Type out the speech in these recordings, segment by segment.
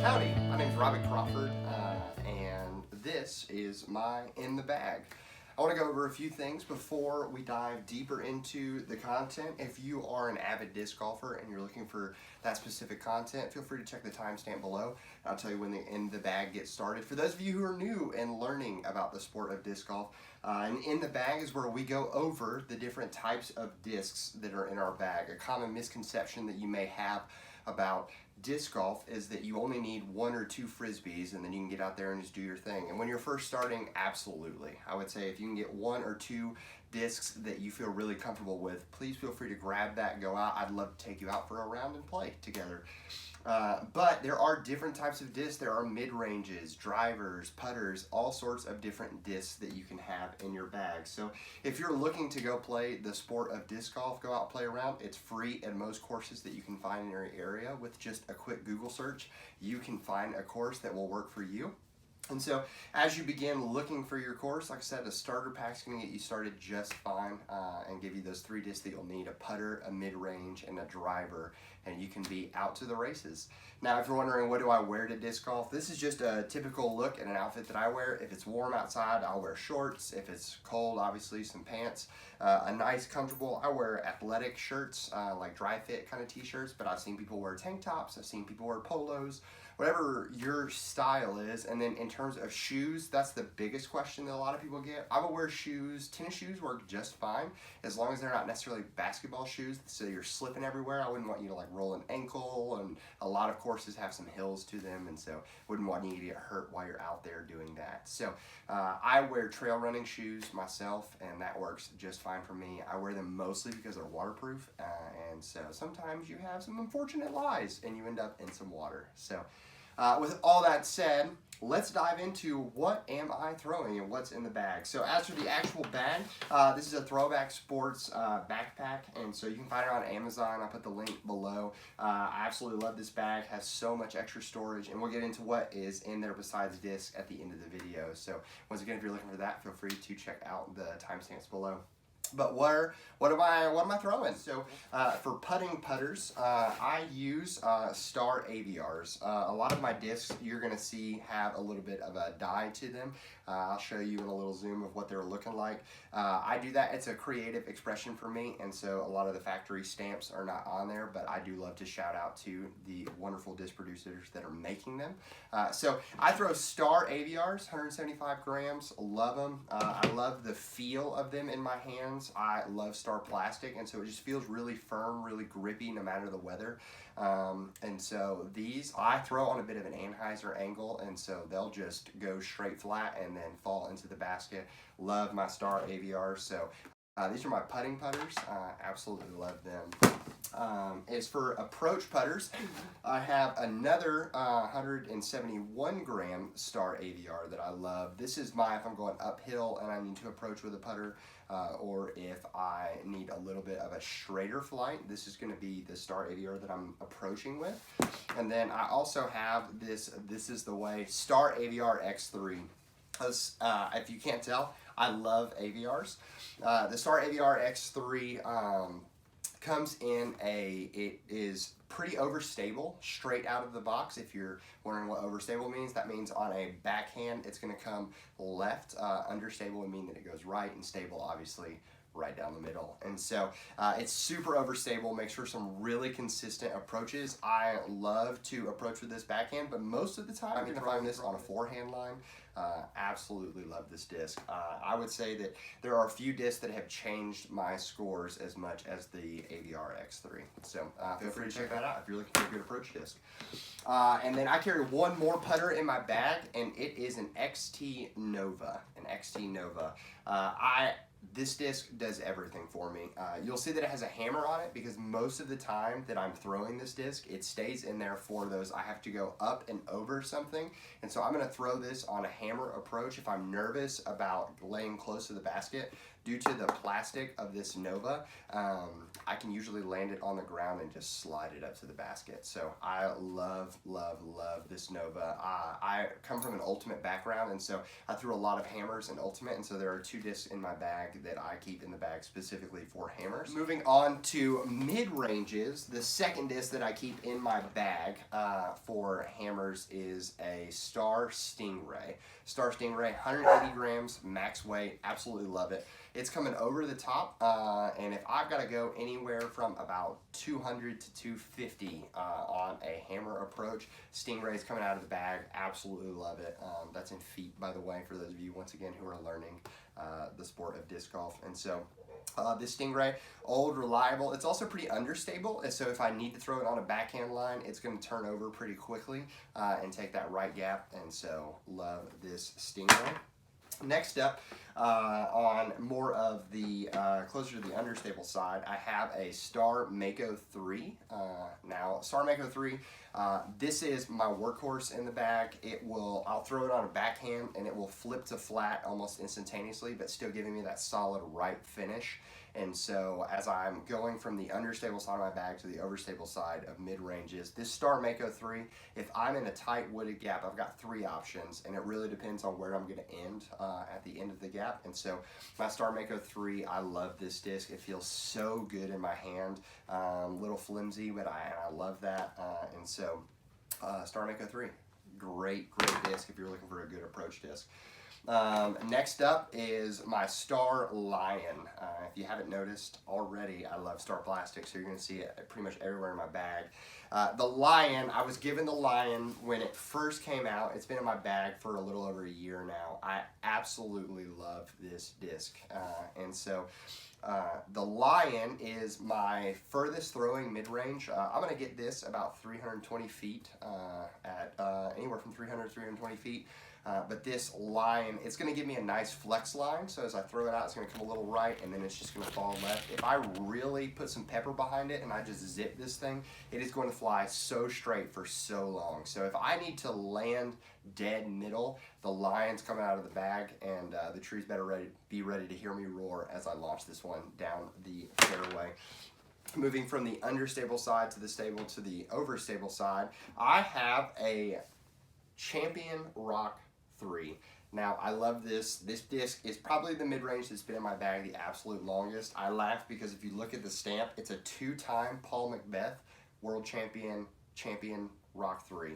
Howdy, my name's Robbie Crawford, and this is my In the Bag. I want to go over a few things before we dive deeper into the content. If you are an avid disc golfer and you're looking for that specific content, feel free to check the timestamp below. I'll tell you when the In the Bag gets started. For those of you who are new and learning about the sport of disc golf, and In the Bag is where we go over the different types of discs that are in our bag. A common misconception that you may have about disc golf is that you only need one or two frisbees and then you can get out there and just do your thing. And when you're first starting, absolutely. I would say if you can get one or two discs that you feel really comfortable with, please feel free to grab that, go out. I'd love to take you out for a round and play together. But there are different types of discs. There are mid-ranges, drivers, putters, all sorts of different discs that you can have in your bag. So if you're looking to go play the sport of disc golf, go out and play around. It's free at most courses that you can find in your area. With just a quick Google search, you can find a course that will work for you. And so as you begin looking for your course, like I said, a starter pack's going to get you started just fine and give you those three discs that you'll need: a putter, a mid-range, and a driver, and you can be out to the races. Now, if you're wondering, what do I wear to disc golf? This is just a typical look and an outfit that I wear. If it's warm outside, I'll wear shorts. If it's cold, obviously some pants. A nice, comfortable, I wear athletic shirts, like dry fit kind of t-shirts, but I've seen people wear tank tops. I've seen people wear polos. Whatever your style is. And then in terms of shoes, that's the biggest question that a lot of people get. I will wear shoes. Tennis shoes work just fine as long as they're not necessarily basketball shoes, so you're slipping everywhere. I wouldn't want you to like roll an ankle, and a lot of courses have some hills to them, and so wouldn't want you to get hurt while you're out there doing that. So I wear trail running shoes myself, and that works just fine for me. I wear them mostly because they're waterproof, and so sometimes you have some unfortunate lies and you end up in some water. So with all that said, let's dive into what am I throwing and what's in the bag. So as for the actual bag, this is a Throwback Sports backpack, and so you can find it on Amazon. I'll put the link below. I absolutely love this bag. It has so much extra storage, and we'll get into what is in there besides disc at the end of the video. So once again, if you're looking for that, feel free to check out the timestamps below. But what am I throwing? So for putting putters, I use Star AVRs. A lot of my discs you're going to see have a little bit of a dye to them. I'll show you in a little zoom of what they're looking like. I do that. It's a creative expression for me, and so a lot of the factory stamps are not on there, but I do love to shout out to the wonderful disc producers that are making them. So I throw Star AVRs, 175 grams. Love them. I love the feel of them in my hands. I love Star plastic, and so it just feels really firm, really grippy no matter the weather. And so these I throw on a bit of an Anheuser angle, and so they'll just go straight flat and then fall into the basket. Love my Star AVRs. So these are my putting putters. Absolutely love them. As for approach putters, I have another 171 gram Star AVR that I love. This is my, if I'm going uphill and I need to approach with a putter, or if I need a little bit of a straighter flight, this is going to be the Star AVR that I'm approaching with. And then I also have this is the way, Star AVR X3. If you can't tell, I love AVRs. The Star AVR X3 comes in it is pretty overstable straight out of the box. If you're wondering what overstable means, that means on a backhand it's going to come left. Understable would mean that it goes right, and stable obviously right down the middle. And so it's super overstable. Makes for some really consistent approaches. I love to approach with this backhand, but most of the time I'm going to find this on a forehand line. Absolutely love this disc. I would say that there are a few discs that have changed my scores as much as the AVR X3. So feel free to check that out if you're looking for a good approach disc. And then I carry one more putter in my bag, and it is an XT Nova. This disc does everything for me. You'll see that it has a hammer on it because most of the time that I'm throwing this disc, it stays in there for those. I have to go up and over something, and so I'm going to throw this on a hammer approach. If I'm nervous about laying close to the basket, due to the plastic of this Nova, I can usually land it on the ground and just slide it up to the basket. So I love, love, love this Nova. I come from an Ultimate background, and so I threw a lot of hammers in Ultimate, and so there are 2 discs in my bag that I keep in the bag specifically for hammers. Moving on to mid-ranges, the second disc that I keep in my bag for hammers is a Star Stingray. Star Stingray, 180 grams, max weight, absolutely love it. It's coming over the top, and if I've got to go anywhere from about 200 to 250 on a hammer approach, Stingray's coming out of the bag, absolutely love it. That's in feet, by the way, for those of you, once again, who are learning the sport of disc golf. And so this Stingray, old, reliable. It's also pretty understable, and so if I need to throw it on a backhand line, it's going to turn over pretty quickly and take that right gap, and so love this Stingray. Next up, on more of the closer to the understable side, I have a Star Mako 3. Now, Star Mako 3, this is my workhorse in the bag. I'll throw it on a backhand and it will flip to flat almost instantaneously, but still giving me that solid right finish. And so as I'm going from the understable side of my bag to the overstable side of mid-ranges, this Star Mako 3, if I'm in a tight wooded gap, I've got 3 options, and it really depends on where I'm going to end at the end of the gap. And so my Star Mako 3, I love this disc. It feels so good in my hand, little flimsy, but I love that. And so Star Mako 3, great disc if you're looking for a good approach disc. Next up is my Star Lion. If you haven't noticed already, I love Star Plastic, so you're going to see it pretty much everywhere in my bag. The Lion, I was given the Lion when it first came out. It's been in my bag for a little over a year now. I absolutely love this disc. And so the Lion is my furthest throwing mid-range. I'm going to get this about 320 feet at anywhere from 300 to 320 feet. But this line, it's going to give me a nice flex line, so as I throw it out, it's going to come a little right, and then it's just going to fall left. If I really put some pepper behind it and I just zip this thing, it is going to fly so straight for so long. So if I need to land dead middle, the Lion's coming out of the bag, and the trees better be ready to hear me roar as I launch this one down the fairway. Moving from the understable side to the stable to the overstable side, I have a Champion Rock 3. Now, I love this. This disc is probably the mid-range that's been in my bag the absolute longest. I laugh because if you look at the stamp, it's a 2-time Paul Macbeth World Champion Rock 3.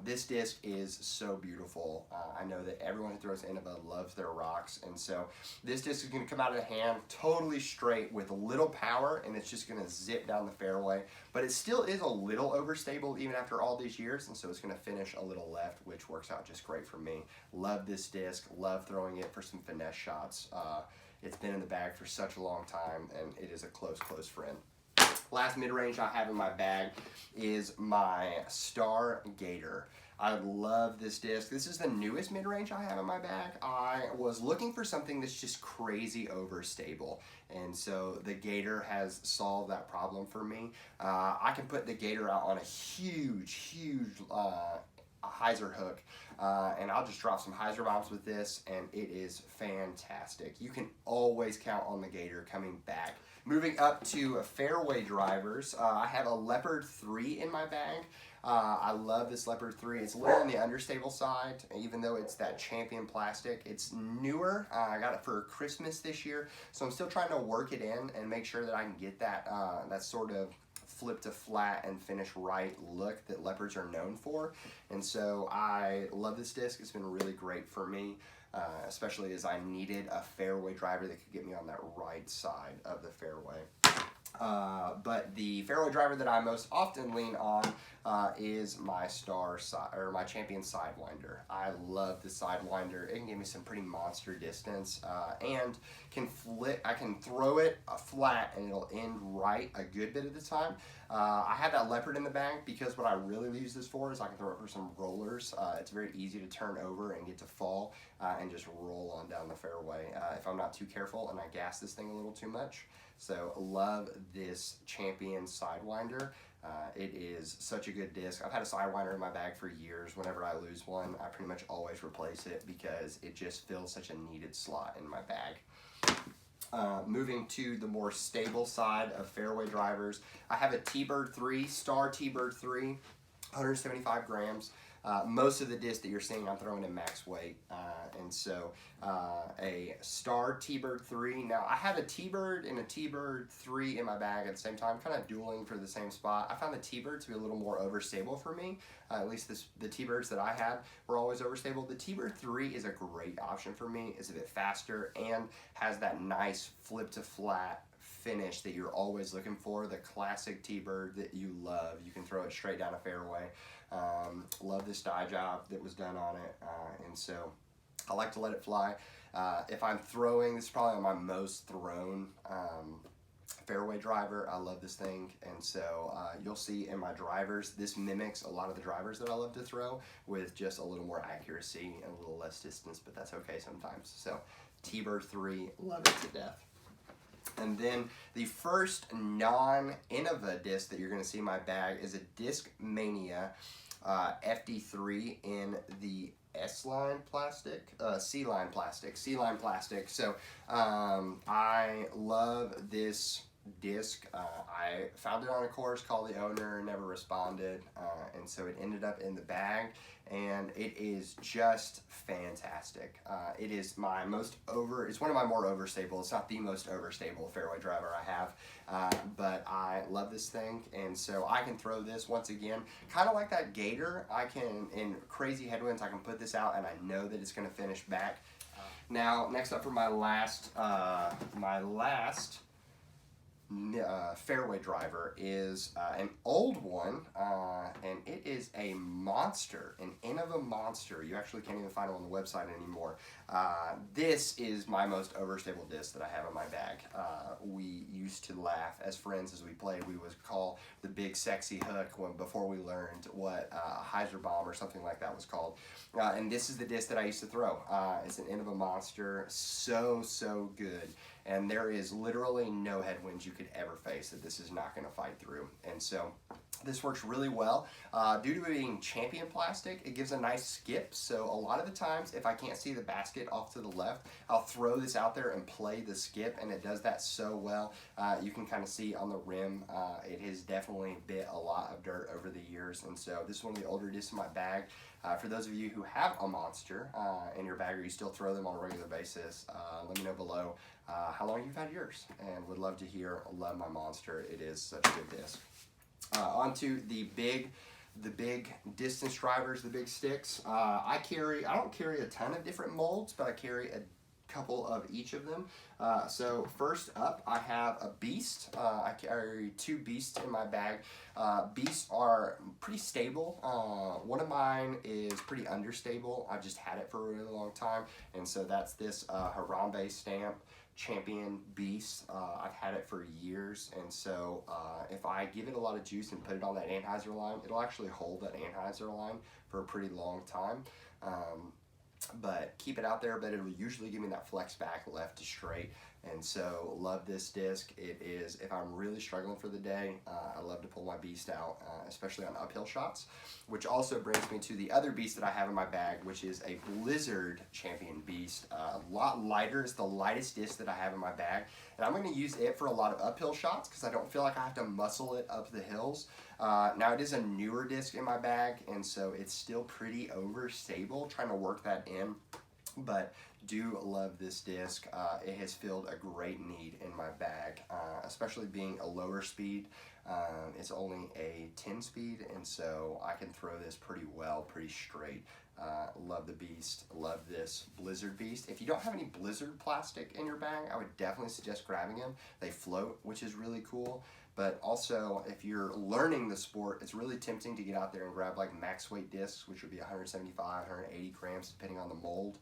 This disc is so beautiful. I know that everyone who throws Innova loves their rocks, and so this disc is going to come out of the hand totally straight with a little power, and it's just going to zip down the fairway. But it still is a little overstable even after all these years, and so it's going to finish a little left, which works out just great for me. Love this disc. Love throwing it for some finesse shots. It's been in the bag for such a long time, and it is a close friend. Last mid-range I have in my bag is my Star Gator. I love this disc. This is the newest mid-range I have in my bag. I was looking for something that's just crazy overstable, and so the Gator has solved that problem for me. I can put the Gator out on a huge hyzer hook, and I'll just drop some hyzer bombs with this, and it is fantastic. You can always count on the Gator coming back. Moving up to Fairway Drivers, I have a Leopard 3 in my bag. I love this Leopard 3. It's a little on the understable side, even though it's that Champion plastic. It's newer. I got it for Christmas this year, so I'm still trying to work it in and make sure that I can get that, that sort of flip to flat and finish right look that Leopards are known for. And so I love this disc. It's been really great for me, especially as I needed a fairway driver that could get me on that right side of the fairway. But the fairway driver that I most often lean on is my my Champion Sidewinder. I love the Sidewinder. It can give me some pretty monster distance, and I can throw it flat and it'll end right a good bit of the time. I have that Leopard in the bag because what I really use this for is I can throw it for some rollers. It's very easy to turn over and get to fall and just roll on down the fairway if I'm not too careful and I gas this thing a little too much. So love this Champion Sidewinder. It is such a good disc. I've had a Sidewinder in my bag for years. Whenever I lose one, I pretty much always replace it because it just fills such a needed slot in my bag. Moving to the more stable side of Fairway Drivers, I have a T-Bird 3, Star T-Bird 3, 175 grams. Most of the discs that you're seeing, I'm throwing in max weight, and so a Star T-Bird 3. Now, I had a T-Bird and a T-Bird 3 in my bag at the same time, kind of dueling for the same spot. I found the T-Bird to be a little more overstable for me. At least the T-Birds that I had were always overstable. The T-Bird 3 is a great option for me. It's a bit faster and has that nice flip to flat finish that you're always looking for, the classic T-Bird that you love. You can throw it straight down a fairway. Love this dye job that was done on it, and so I like to let it fly. If I'm throwing, this is probably my most thrown fairway driver. I love this thing, and so you'll see in my drivers, this mimics a lot of the drivers that I love to throw with just a little more accuracy and a little less distance, but that's okay sometimes. So T-Bird 3, love it to death. And then the first non-Innova disc that you're going to see in my bag is a Disc Mania FD3 in the C-line plastic. So I love this disc. I found it on a course, called the owner, never responded, and so it ended up in the bag, and it is just fantastic. It is my it's one of my more overstable. It's not the most overstable fairway driver I have, but I love this thing, and so I can throw this once again, kind of like that Gator. I can, in crazy headwinds, I can put this out, and I know that it's going to finish back. Now, next up for my last fairway driver is an old one, and it is a monster, an Innova monster. You actually can't even find it on the website anymore. This is my most overstable disc that I have in my bag. We used to laugh as friends as we played. We would call the big sexy hook before we learned what Heiser bomb or something like that was called. And this is the disc that I used to throw. It's an Innova monster, so good. And there is literally no headwinds you could ever face that this is not going to fight through. And so this works really well. Due to it being champion plastic, it gives a nice skip. So a lot of the times, if I can't see the basket off to the left, I'll throw this out there and play the skip, and it does that so well. You can kind of see on the rim, it has definitely bit a lot of dirt over the years. And so this is one of the older discs in my bag. For those of you who have a monster in your bag, or you still throw them on a regular basis, let me know below how long you've had yours, and would love to hear. Love my monster. It is such a good disc. Onto the big distance drivers, the big sticks. I don't carry a ton of different molds, but I carry a couple of each of them. So first up, I have a Beast. I carry two Beasts in my bag. Beasts are pretty stable. One of mine is pretty understable. I've just had it for a really long time, and so that's this Harambe stamp Champion Beast. I've had it for years, and so if I give it a lot of juice and put it on that Anheuser line, it'll actually hold that Anheuser line for a pretty long time. But keep it out there, but it'll usually give me that flex back left to straight, and so love this disc. It is, if I'm really struggling for the day, I love to pull my Beast out, especially on uphill shots, which also brings me to the other Beast that I have in my bag, which is a Blizzard Champion Beast. A lot lighter. It's the lightest disc that I have in my bag, and I'm going to use it for a lot of uphill shots because I don't feel like I have to muscle it up the hills. Now it is a newer disc in my bag, and so it's still pretty overstable, trying to work that in, but do love this disc. It has filled a great need in my bag, especially being a lower speed. It's only a 10 speed, and so I can throw this pretty well, pretty straight. Love the Beast, love this Blizzard Beast. If you don't have any Blizzard plastic in your bag, I would definitely suggest grabbing them. They float, which is really cool. But also, if you're learning the sport, it's really tempting to get out there and grab like max weight discs, which would be 175, 180 grams, depending on the mold.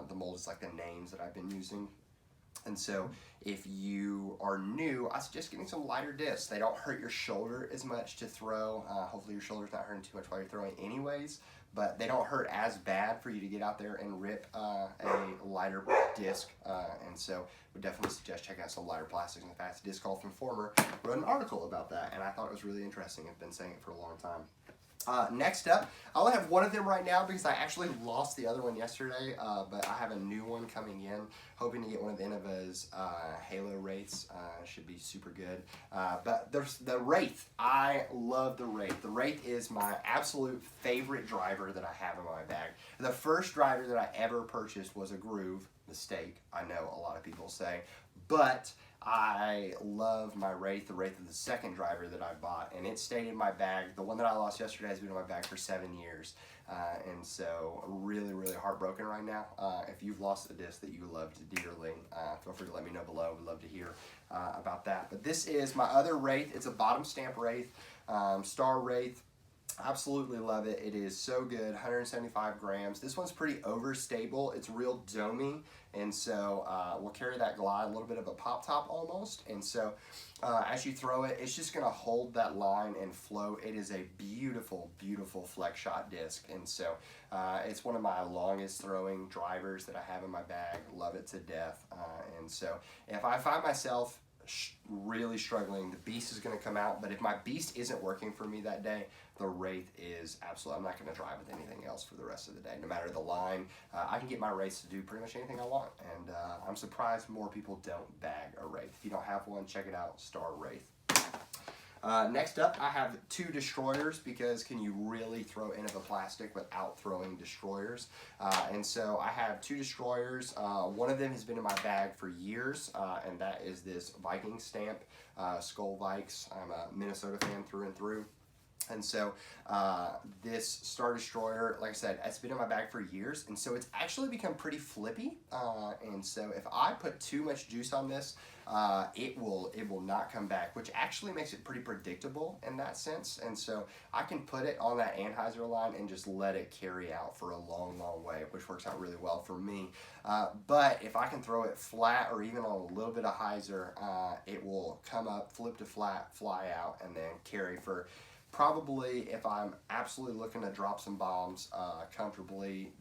The mold is like the names that I've been using. And so if you are new, I suggest getting some lighter discs. They don't hurt your shoulder as much to throw. Hopefully your shoulder's not hurting too much while you're throwing anyways, but they don't hurt as bad for you to get out there and rip a lighter disc. And so would definitely suggest checking out some lighter plastics. In fact, Disc Golf Informer wrote an article about that, and I thought it was really interesting. I've been saying it for a long time. Next up, I only have one of them right now because I actually lost the other one yesterday, but I have a new one coming in, hoping to get one of Innova's Halo Wraiths. Should be super good. But there's the Wraith. I love the Wraith. The Wraith is my absolute favorite driver that I have in my bag. The first driver that I ever purchased was a Groove. Mistake, I know a lot of people say, but I love my Wraith. The Wraith is the second driver that I bought, and it stayed in my bag. The one that I lost yesterday has been in my bag for 7 years, and so really, really heartbroken right now. If you've lost a disc that you loved dearly, feel free to let me know below. We'd love to hear about that. But this is my other Wraith. It's a bottom stamp Wraith, Star Wraith. Absolutely love it. It is so good. 175 grams. This one's pretty overstable. It's real domey, and so we'll carry that glide, a little bit of a pop top almost. And so as you throw it, it's just going to hold that line and float. It is a beautiful, beautiful flex shot disc, and so it's one of my longest throwing drivers that I have in my bag. Love it to death. And so if I find myself really struggling, the beast is going to come out. But if my beast isn't working for me that day, the Wraith is absolutely, I'm not going to drive with anything else for the rest of the day. No matter the line, I can get my Wraiths to do pretty much anything I want, and I'm surprised more people don't bag a Wraith. If you don't have one, check it out, Star Wraith. Next up, I have 2 destroyers, because can you really throw Innova plastic without throwing destroyers? And so I have 2 destroyers. One of them has been in my bag for years, and that is this Viking stamp, Skull Vikes. I'm a Minnesota fan through and through. And so this Star Destroyer, like I said, it's been in my bag for years, and so it's actually become pretty flippy. And so if I put too much juice on this, it will not come back, which actually makes it pretty predictable in that sense. And so I can put it on that Anheuser line and just let it carry out for a long, long way, which works out really well for me. But if I can throw it flat or even on a little bit of hyzer, it will come up, flip to flat, fly out, and then carry for probably, if I'm absolutely looking to drop some bombs comfortably,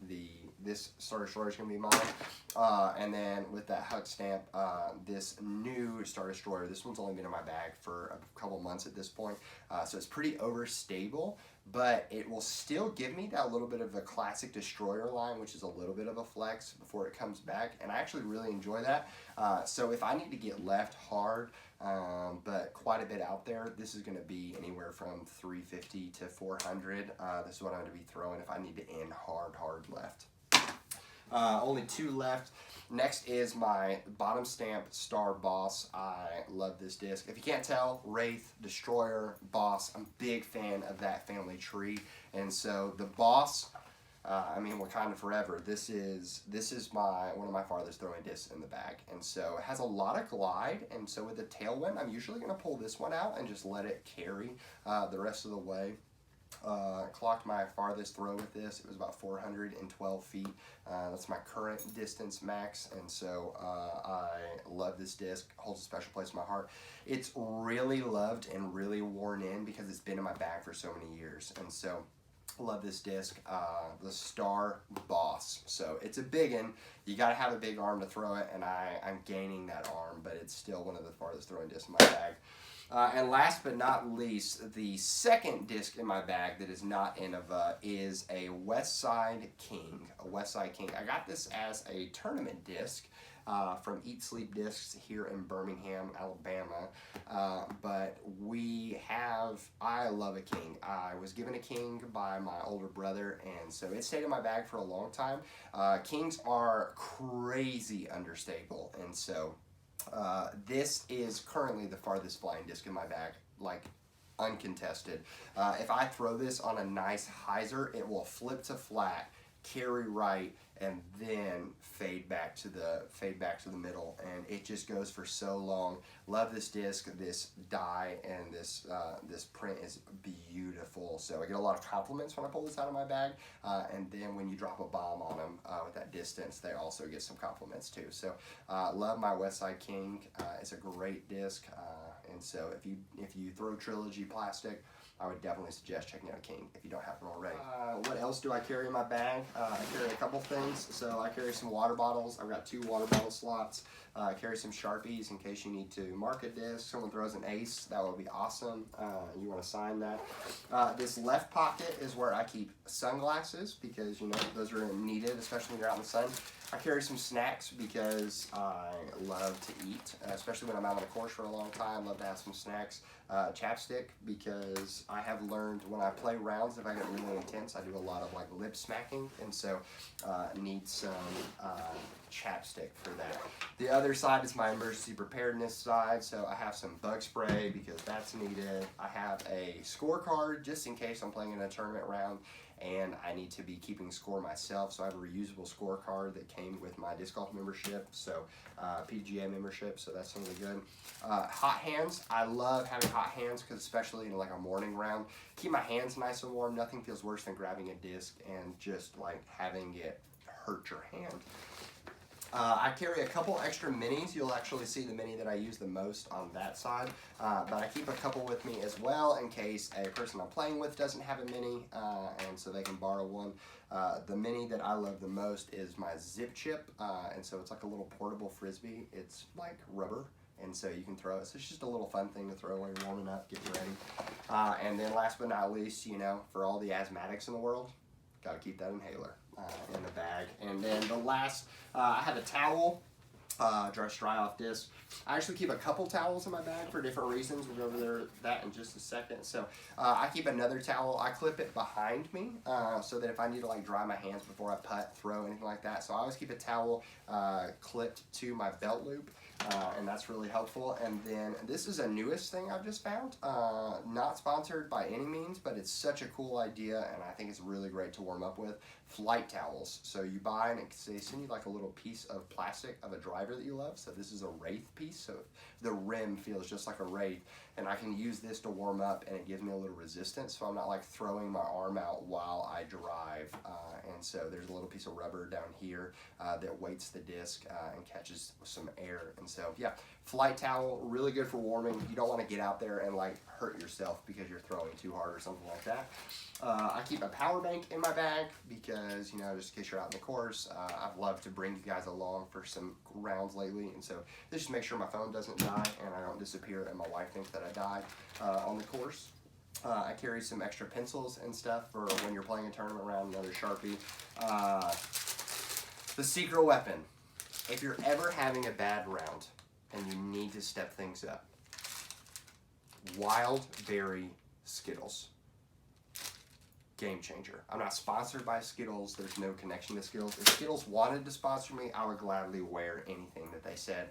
this Star Destroyer is going to be mine. And then with that Huck stamp, this new Star Destroyer, this one's only been in my bag for a couple months at this point, so it's pretty overstable, but it will still give me that little bit of the classic Destroyer line, which is a little bit of a flex before it comes back, and I actually really enjoy that. So if I need to get left hard, but quite a bit out there, this is going to be anywhere from 350 to 400. This is what I'm going to be throwing if I need to end hard left. Only 2 left. Next is my bottom stamp Star Boss. I love this disc. If you can't tell, Wraith, Destroyer, Boss, I'm a big fan of that family tree. And so the Boss, I mean, Wakanda Forever. This is one of my farthest throwing discs in the bag, and so it has a lot of glide. And so with the tailwind, I'm usually going to pull this one out and just let it carry the rest of the way. Clocked my farthest throw with this. It was about 412 feet. That's my current distance max, and so I love this disc. Holds a special place in my heart. It's really loved and really worn in because it's been in my bag for so many years, and so love this disc, the Star Boss. So it's a big one. You got to have a big arm to throw it, and I'm gaining that arm, but it's still one of the farthest throwing discs in my bag. And last but not least, the second disc in my bag that is not Innova is a Westside King. A Westside King. I got this as a tournament disc from Eat Sleep Discs here in Birmingham, Alabama. But I love a King. I was given a King by my older brother, and so it stayed in my bag for a long time. Kings are crazy understable, and so this is currently the farthest flying disc in my bag, like uncontested. If I throw this on a nice hyzer, it will flip to flat, carry right, and then fade back to the middle, and it just goes for so long. Love this disc, this die, and this print is beautiful. So I get a lot of compliments when I pull this out of my bag, and then when you drop a bomb on them with that distance, they also get some compliments too. So love my Westside King. It's a great disc, and so if you throw Trilogy plastic, I would definitely suggest checking out King if you don't have one already. What else do I carry in my bag? I carry a couple things. So I carry some water bottles. I've got 2 water bottle slots. I carry some Sharpies in case you need to mark a disc. Someone throws an ace, that would be awesome. You want to sign that. This left pocket is where I keep sunglasses because, you know, those are needed, especially when you're out in the sun. I carry some snacks because I love to eat, especially when I'm out on the course for a long time. I love to have some snacks. Chapstick, because I have learned when I play rounds, if I get really intense, I do a lot of like lip smacking, and so need some chapstick for that. The other side is my emergency preparedness side, so I have some bug spray because that's needed. I have a scorecard just in case I'm playing in a tournament round and I need to be keeping score myself, so I have a reusable scorecard that came with my disc golf membership, so PGA membership, so that's something good. Hot hands, I love having hot hands because especially in like a morning round, keep my hands nice and warm. Nothing feels worse than grabbing a disc and just like having it hurt your hand. I carry a couple extra minis. You'll actually see the mini that I use the most on that side, but I keep a couple with me as well in case a person I'm playing with doesn't have a mini, and so they can borrow one. The mini that I love the most is my Zip Chip, and so it's like a little portable frisbee. It's like rubber, and so you can throw it. So it's just a little fun thing to throw while you're warming up, getting ready. And then last but not least, you know, for all the asthmatics in the world, got to keep that inhaler in the bag. And then the last, I have a towel, dry off disc. I actually keep a couple towels in my bag for different reasons. We'll go over that in just a second. So I keep another towel. I clip it behind me so that if I need to like dry my hands before I putt, throw, anything like that. So I always keep a towel clipped to my belt loop. And that's really helpful. And then this is a newest thing I've just found. Not sponsored by any means, but it's such a cool idea, and I think it's really great to warm up with. Flight towels. So you buy, and they send you like a little piece of plastic of a driver that you love. So this is a Wraith piece, so the rim feels just like a Wraith, and I can use this to warm up, and it gives me a little resistance, so I'm not like throwing my arm out while I drive. And so there's a little piece of rubber down here that weights the disc and catches some air. And so yeah, flight towel, really good for warming. You don't want to get out there and like hurt yourself because you're throwing too hard or something like that. I keep a power bank in my bag because, you know, just in case you're out in the course, I've loved to bring you guys along for some rounds lately, and so this just makes sure my phone doesn't die and I don't disappear and my wife thinks that I died on the course. I carry some extra pencils and stuff for when you're playing a tournament round, another Sharpie. The secret weapon, if you're ever having a bad round and you need to step things up, wild berry Skittles. Game changer. I'm not sponsored by Skittles. There's no connection to Skittles. If Skittles wanted to sponsor me, I would gladly wear anything that they said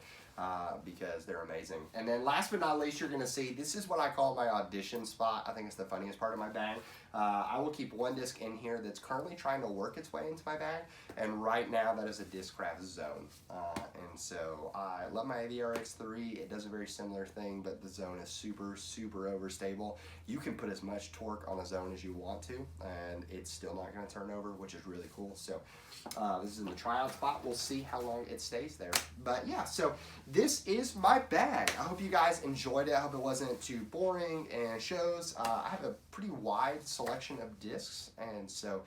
because they're amazing. And then last but not least, you're going to see, this is what I call my audition spot. I think it's the funniest part of my bag. I will keep one disc in here that's currently trying to work its way into my bag, and right now that is a Discraft Zone. And so I love my AVRX3. It does a very similar thing, but the Zone is super, super overstable. You can put as much torque on a Zone as you want to, and it's still not going to turn over, which is really cool. So this is in the tryout spot. We'll see how long it stays there. But yeah, so this is my bag. I hope you guys enjoyed it. I hope it wasn't too boring and shows. I have a pretty wide selection of discs, and so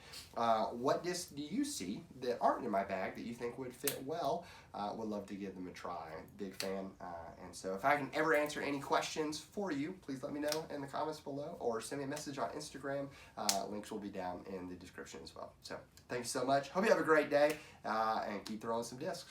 what discs do you see that aren't in my bag that you think would fit well? Would love to give them a try. Big fan. And so if I can ever answer any questions for you, please let me know in the comments below or send me a message on Instagram. Links will be down in the description as well. So thanks so much. Hope you have a great day and keep throwing some discs.